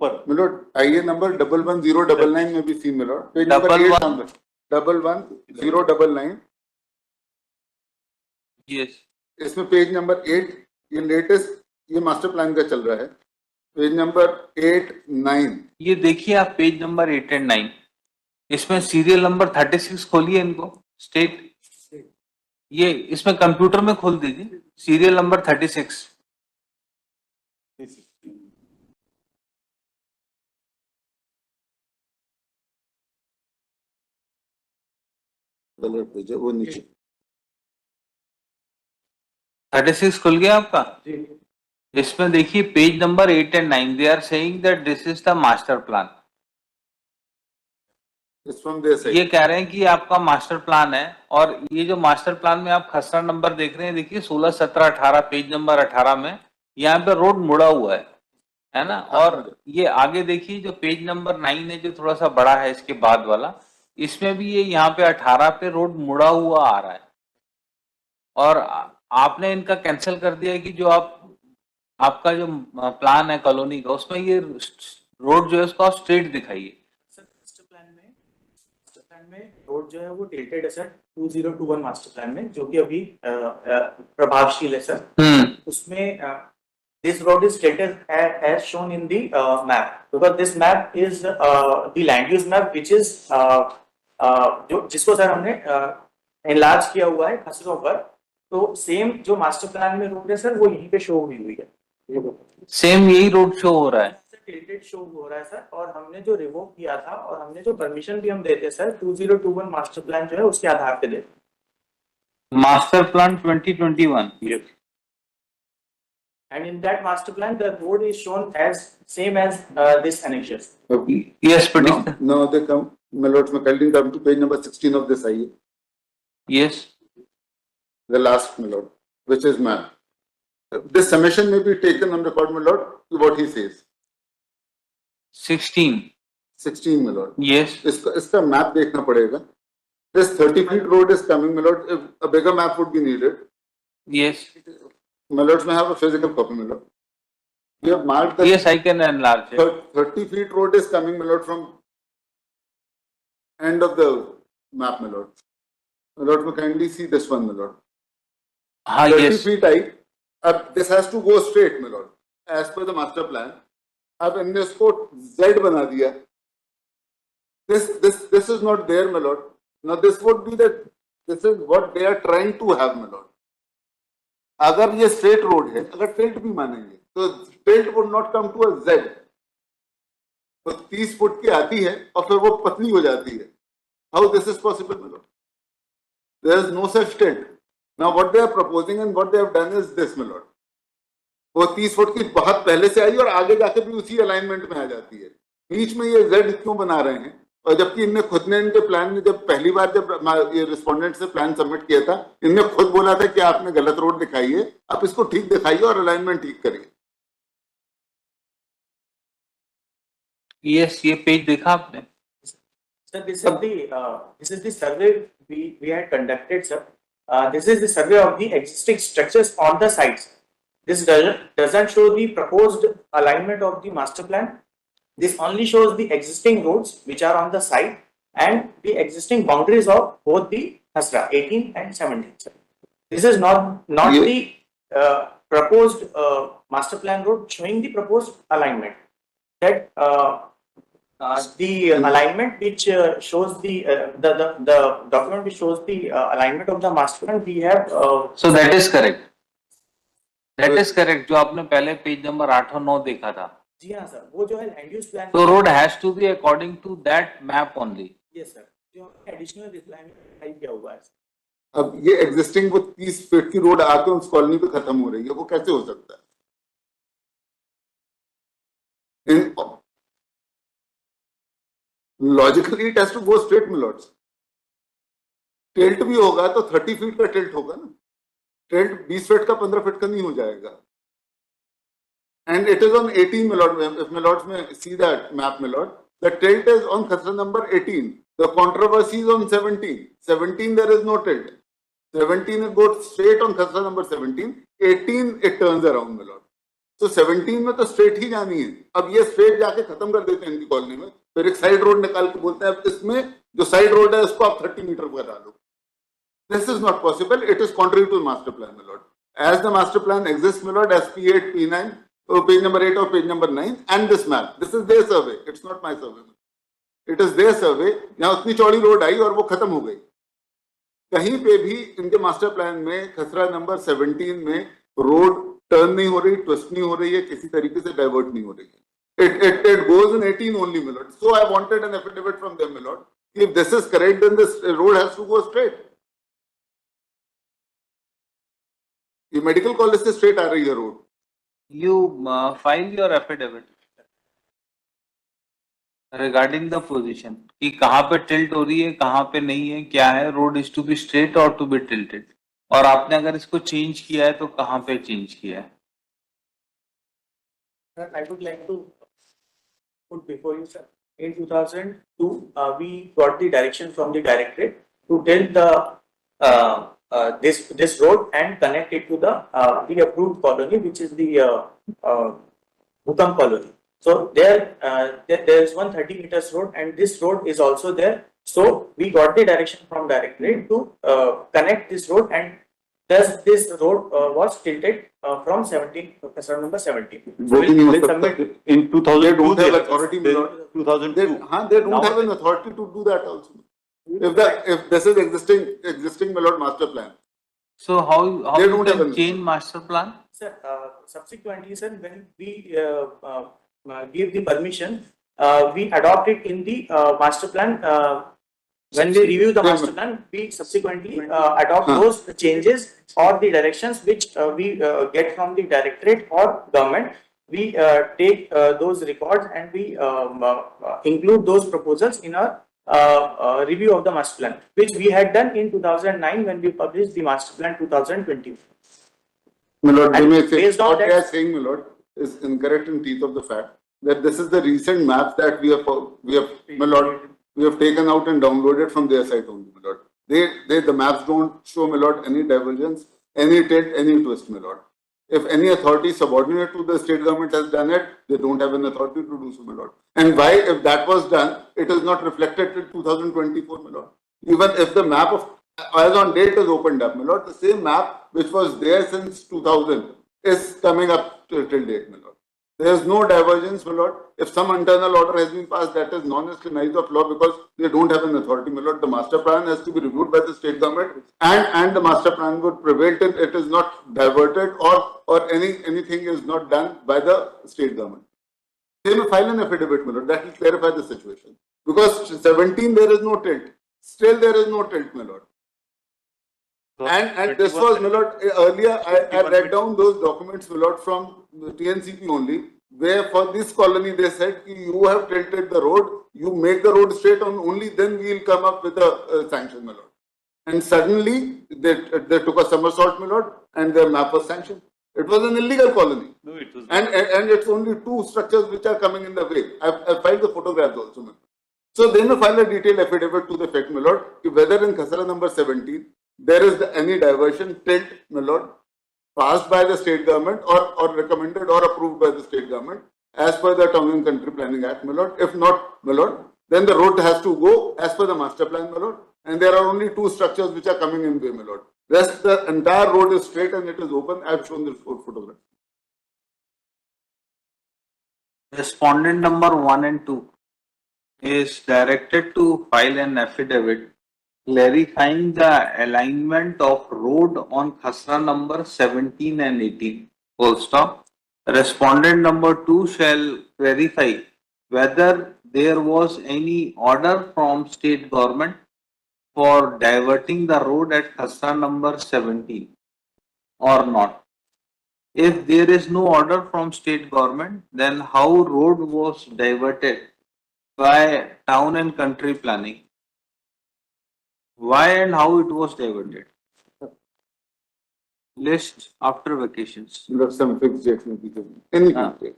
ऊपर मिलोट आइए नंबर 111099 में भी सी मिलोट पेज नंबर 8 नंबर 111099 यस इसमें पेज नंबर 8 ये लेटेस्ट ये मास्टर प्लान का चल रहा है पेज नंबर 8 9 ये देखिए आप पेज नंबर 8 एंड 9 इसमें सीरियल नंबर 36 खोलिए इनको स्टेट ये इसमें कंप्यूटर में खोल दीजिए सीरियल नंबर 36 पेज है वो नीचे 36 खुल गया आपका इसमें देखिए page number 8 and 9 they are saying that this is the master plan ये कह रहे हैं कि आपका मास्टर प्लान है और ये जो मास्टर प्लान में आप खसरा नंबर देख रहे हैं देखिए 16 17 18 पेज नंबर 18 में यहाँ पे रोड मुड़ा हुआ है ना और ये आगे देखिए जो पेज नंबर 9 है जो थोड़ा सा बड़ा है इसके बाद वाला इसमें भी ये यहाँ पे 18 पे रोड मुड़ा हुआ आ रहा है और आपने इनका कैंसिल कर दिया कि जो आपका जो प्लान है कॉलोनी का उसमें ये रोड जो है उसको आप स्ट्रेट दिखाइए रोड जो है वो टिल्टेड है सर 2021 मास्टर प्लान में जो कि अभी प्रभावशील है सर उसमें this road is tilted as shown in the map because this map is the land use map which is जो जिसको सर हमने enlarge किया हुआ है खसरों पर तो सेम जो मास्टर प्लान में रोड है सर वो यहीं पे शो हुई है सेम यही रोड शो हो रहा है टिल्टेड शो हो रहा है सर और हमने जो रिवोक किया था और हमने जो परमिशन भी हम देते सर 2021 मास्टर प्लान जो है उसके आधार पे देते master plan 2021 and in that master plan the road is shown as same as this annexures yes but no they come my lords my kindly come to page number 16 of this IE yes the last my lord which is map this summation may be taken on record my lord what he says 16 my lord yes इसका map देखना पड़ेगा this 30 feet road is coming my lord if a bigger map would be needed yes my lords may have a physical copy my lord you have marked that yes I can enlarge it 30 feet road is coming my lord from end of the map my lord may kindly see this one my lord 30 yes feet height this has to go straight my lord as per the master plan अब इनने इसको Z बना दिया this is not there my lord now this would be that this is what they are trying to have my lord अगर ये straight road है अगर tilt भी मानेंगे तो tilt would not come to a Z तो 30 foot की आती है और फिर वो पतली हो जाती है how this is possible my lord there is no such tilt now what they are proposing and what they have done is this my lord वो 30 फुट की बहुत पहले से आई और आगे जाके भी उसी अलाइनमेंट में आ जाती है बीच में ये जेड क्यों बना रहे हैं और जबकि इनने खुद ने इनके प्लान में जब पहली बार जब ये रिस्पोंडेंट से प्लान सबमिट किया था इनने खुद बोला था कि आपने गलत रोड दिखाई है आप इसको ठीक दिखाइए और अलाइनमेंट ठीक करिए यस ये पेज देखा आपने sir this is the survey we had conducted sir this is the survey of the existing structures on the sites. This doesn't show the proposed alignment of the master plan. This only shows the existing roads which are on the site and the existing boundaries of both the Hasra 18 and 17. This is not the proposed master plan road showing the proposed alignment. That the alignment which shows the document which shows the alignment of the master plan we have. So that is correct. That is correct. जो आपने पहले page number 8 और 9 देखा था जी हाँ sir वो जो है लैंड यूज प्लान तो road has to be according to that map only yes sir जो एडिशनल रिप्लाई किया हुआ है अब ये एग्जिस्टिंग वो 30 फीट की रोड आके उस कॉलोनी पे खत्म हो रही है वो कैसे हो सकता है logically it has to go straight my lords tilt भी होगा तो 30 फीट का टिल्ट होगा ना टिल्ट 20 फीट का 15 फीट का नहीं हो जाएगा and it is on 18 my lord if my lords may see that map my lord the tilt is on khasra number 18 the controversy is on 17 there is no tilt 17 it goes straight on khasra number 17 18 it turns around my lord तो 17 में तो straight ही जानी है। अब ये straight जाके खत्म कर देते हैं इनकी कॉलोनी में, फिर एक साइड रोड निकाल के बोलते हैं अब इसमें जो साइड रोड है उसको आप 30 मीटर करा लो। This is not possible. It is contrary to the master plan, my lord. As the master plan exists, my lord, as P8, P9, page number 8 or page number 9, and this map. This is their survey. It's not my survey. It is their survey. यहाँ उतनी चौड़ी road आई और वो खत्म हो गई। कहीं पे भी इनके मास्टर प्लान में खसरा नंबर 17 में रोड टर्न नहीं हो रही, ट्विस्ट नहीं हो रही है, किसी तरीके से डाइवर्ट नहीं हो रही है। It goes in 18 only, my lord. So I wanted an affidavit from them, my lord. If this is correct, then this road has to go straight. ये मेडिकल कॉलेज से स्ट्रेट आ रही है road. You file your affidavit regarding the position कि कहाँ पे tilt हो रही है, कहाँ पे नहीं है, क्या है, road is to be straight और टू बी टिल्टेड, और आपने अगर इसको चेंज किया है तो कहाँ पे चेंज किया है। Sir, I would like to put before you, sir. In 2002, we got the direction from the directorate to tilt the this road and connect it to the approved colony, which is the Bhutam colony. So there is 130 meters road, and this road is also there. So we got the direction from directorate to connect this road, and thus this road was tilted from 17, Kasara number 17. So we'll submit In 2002, They don't have there- authority, there- my lord. 2002. They don't have an authority to do that also. If this is existing, my lord, master plan. So how They you don't have can an- change master plan? Sir, subsequently, sir, when we give the permission, we adopt it in the master plan. When we review the master plan, we subsequently adopt those changes or the directions which we get from the directorate or government. We take those records and we include those proposals in our review of the master plan, which we had done in 2009 when we published the master plan 2020. My lord, And they may say, based on what they that- are saying, my lord, is incorrect in teeth of the fact that this is the recent maps that we have, my lord, we have taken out and downloaded from their site only, my lord. The maps don't show, my lord, any divergence, any tilt, any twist, my lord. If any authority subordinate to the state government has done it, they don't have an authority to do so, my lord. And why, if that was done, it is not reflected till 2024, my lord. Even if the map of, as on date is opened up, my lord, the same map which was there since 2000 is coming up till date, my lord. There is no divergence, my lord. If some internal order has been passed, that is non-exercise of law because they don't have an authority, my lord. The master plan has to be reviewed by the state government, and the master plan would prevail till it is not diverted or anything is not done by the state government. They may file an affidavit, my lord. That will clarify the situation. Because 17 there is no tilt. Still there is no tilt, my lord. And this was, my lord, earlier I read down those documents, my lord, from the TNCP only, where for this colony they said you have tilted the road, you make the road straight on, only then we will come up with a sanction, my lord. And suddenly they took a somersault, my lord, and their map was sanctioned. It was an illegal colony. No, it was. And it's only two structures which are coming in the way. I filed the photographs also, my lord. So they may file a detailed affidavit to the effect, my lord, whether in Khasara number 17 there is any diversion, tilt, my lord, passed by the state government or recommended or approved by the state government as per the Town and Country Planning Act, my lord. If not, my lord, then the road has to go as per the master plan, my lord. And there are only two structures which are coming in way, my lord. Rest, the entire road is straight and it is open. I have shown the photograph. Respondent number 1 and 2 is directed to file an affidavit clarifying the alignment of road on Khasra number 17 and 18. Full stop. Respondent number 2 shall verify whether there was any order from state government for diverting the road at Khasra number 17 or not. If there is no order from state government, then how road was diverted by Town and Country Planning? Why and how it was diverted? List after vacations. Some fixed dates may be given. Any Ah. date.